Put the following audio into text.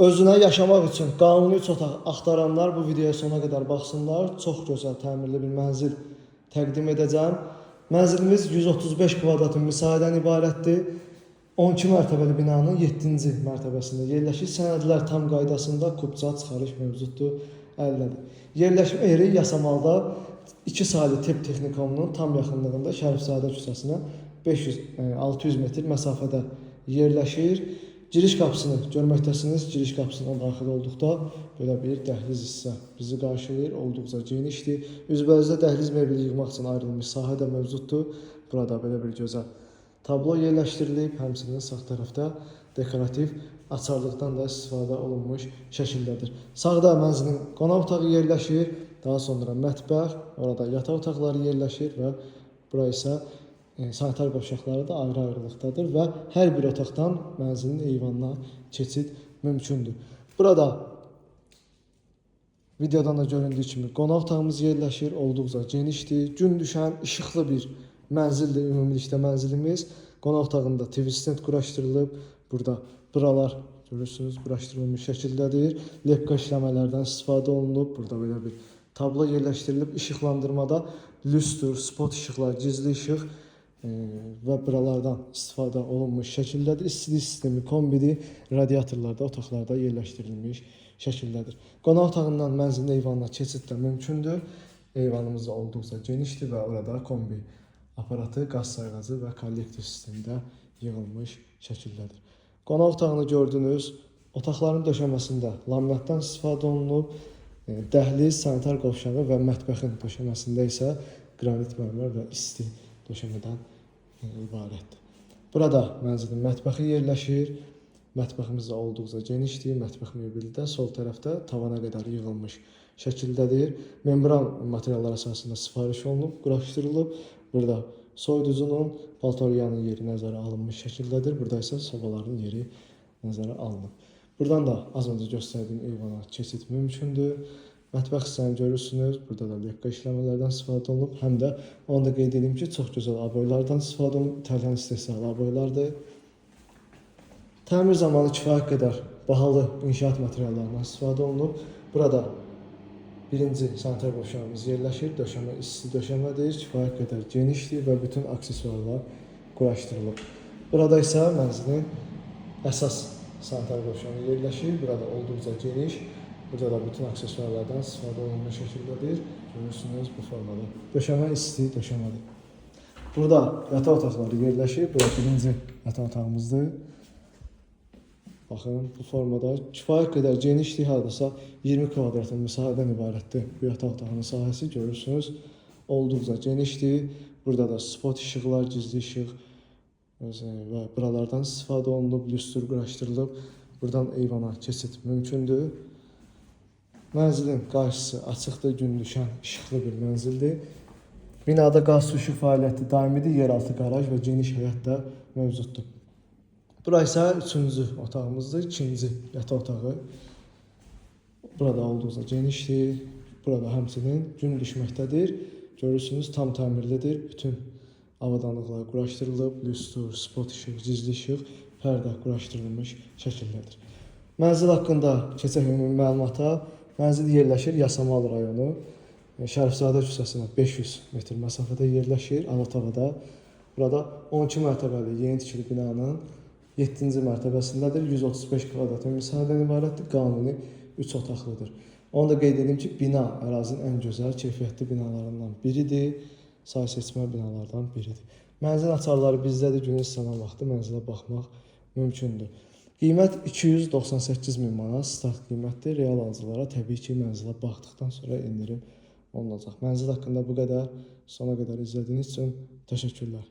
Özünə yaşamaq üçün qanuni 3 otaq axtaranlar bu videoya sona qədər baxsınlar. Çox gözəl təmirli bir mənzil təqdim edəcəm. Mənzilimiz 135 kvadrat müsahidən ibarətdir. 12 mərtəbəli binanın 7-ci mərtəbəsində yerləşir. Sənədlər tam qaydasında, kubca çıxarış mövcuddur, əllədir. Yerləşmə yeri Yasamalda 2 saylı tibb texnikumunun tam yaxınlığında Şərifzadə küçəsinə 500-600 metr məsafədə yerləşir. Giriş qapısını görməkdəsiniz. Giriş qapısına daxil olduqda belə bir dəhliz hissə bizi qarşılayır. Olduqca genişdir. Üzbəüzdə dəhliz mebeli yığmaq üçün ayrılmış sahə də mövcuddur. Burada belə bir gözəl tablo yerləşdirilib. Həmçinin sağ tərəfdə dekorativ açarlıqdan da istifadə olunmuş şəkildədir. Sağda mənzilin qonaq otağı yerləşir. Daha sonra mətbəx, orada yataq otaqları yerləşir və bura isə sanitar qovşaqları da ayrı-ayrılıqdadır və hər bir otaqdan mənzilin eyvanına keçid mümkündür. Burada videodan da göründüyü kimi qonaq otağımız yerləşir, olduqca genişdir. Gün düşən işıqlı bir mənzildir ümumilikdə mənzilimiz. Qonaq otağında TV stand quraşdırılıb. Burada buralar görürsünüz quraşdırılmış şəkildədir. Lepka işləmələrdən istifadə olunub. Burada belə bir tablo yerləşdirilib. İşıqlandırmada lüstr, spot işıqlar, gizli işıq və buralardan istifadə olunmuş şəkildədir. İstilik sistemi kombidi radiatorlarda, otaqlarda yerləşdirilmiş şəkildədir. Qonaq otağından mənzilin eyvanına keçid də mümkündür. Eyvanımız da olduqca genişdir və orada kombi aparatı, qaz sayğacı və kollektor sistemində yığılmış şəkildədir. Qonaq otağını gördünüz. Otaqların döşəməsində laminatdan istifadə olunub. Dəhliz, sanitar qovşağı və mətbəxin döşəməsində isə qranit mərmər və isti döşəmədən ibarətdir. Burada mənzilin mətbəxi yerləşir. Mətbəximiz də olduqca genişdir. Mətbəx mebeli də sol tərəfdə tavana qədər yığılmış şəkildədir. Membran materiallar əsasında sifariş olunub, quraşdırılıb. Burada soyuducunun, paltoryanın yeri nəzərə alınmış şəkildədir. Burada isə sobaların yeri nəzərə alınıb. Buradan da az öncə göstərdiyim eyvana keçid mümkündür. Mətbəx hissəni görürsünüz. Burada da lepka işləmələrdən istifadə olunub. Həm də onu da qeyd edeyim ki, çox gözəl aboylardan istifadə olunub. İtalyan istehsalı aboylardır. Təmir zamanı kifayət qədər bahalı inşaat materiallarından istifadə olunub. Burada birinci sanitar qovşağımız yerləşir. Döşəmə isti döşəmədir. Kifayət qədər genişdir və bütün aksesuarlar quraşdırılıb. Burada isə mənzilin əsas sanitar qovşağı yerləşir. Burada olduqca geniş. Burada da bütün aksesuarlardan istifadə olunmuş şəkildədir. Görürsünüz bu formada. Döşəmə isti döşəmədir. Burada yataq otaqları yerləşir. Burada birinci yataq otağımızdır. Baxın bu formada kifayət qədər genişdir. Hardasa 20 kvadrat müsahidən ibarətdir. Bu yataq otağının sahəsi görürsünüz. Olduqca genişdir. Burada da spot işıqlar, gizli işıq və buralardan istifadə olunub, lüstr quraşdırılıb. Buradan eyvana keçid mümkündür. Mənzilin qarşısı açıqdır, gün düşən işıqlı bir mənzildir. Binada qaz su işıq fəaliyyəti daimidir, yeraltı qaraj və geniş həyət də mövcuddur. Bura isə 3-cü otağımızdır, 2-ci yataq otağı. Burada olduqca genişdir. Burada həmçinin gün düşməkdədir. Görürsünüz, tam təmirlidir. Bütün avadanlıqlar quraşdırılıb, lüstr, spot işıq, gizli işıq, pərdə quraşdırılmış şəkildədir. Mənzil haqqında keçək ümumi məlumata. Mənzil yerləşir Yasamal rayonu, Şərifzadə küçəsinə 500 metr məsafədə yerləşir, Anatavada. Burada 12 mərtəbəli yeni tikili binanın 7-ci mərtəbəsindədir. 135 kvadrat müsahidən ibarətdir, qanuni 3 otaqlıdır. Onu da qeyd edeyim ki, bina ərazinin ən gözəl, keyfiyyətli binalarından biridir, say seçmə binalardan biridir. Mənzil açarları bizdədir, günün istənilən vaxtı mənzilə baxmaq mümkündür. Qiymət 298.000 manat start qiymətdir. Real alıcılara təbii ki, mənzilə baxdıqdan sonra endirim olunacaq. Mənzil haqqında bu qədər. Sona qədər izlədiyiniz üçün təşəkkürlər.